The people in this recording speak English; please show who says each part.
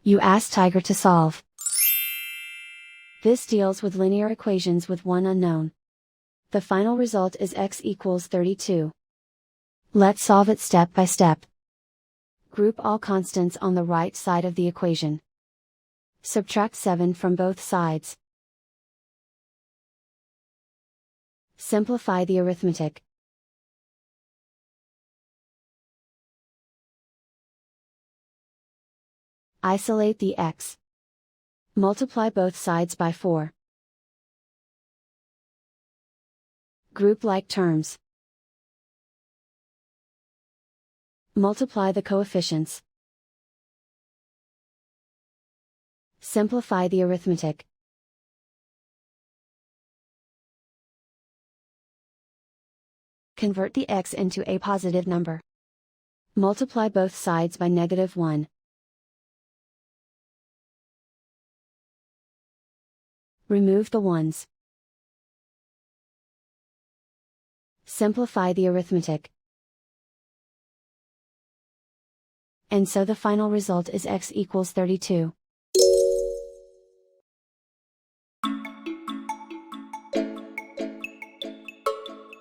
Speaker 1: You ask Tiger to solve. This deals with linear equations with one unknown. The final result is x equals 32. Let's solve it step by step. Group all constants on the right side of the equation. Subtract 7 from both sides. Simplify the arithmetic. Isolate the x. Multiply both sides by 4. Group like terms. Multiply the coefficients. Simplify the arithmetic. Convert the x into a positive number. Multiply both sides by -1. Remove the ones. Simplify the arithmetic. And so the final result is x equals 32.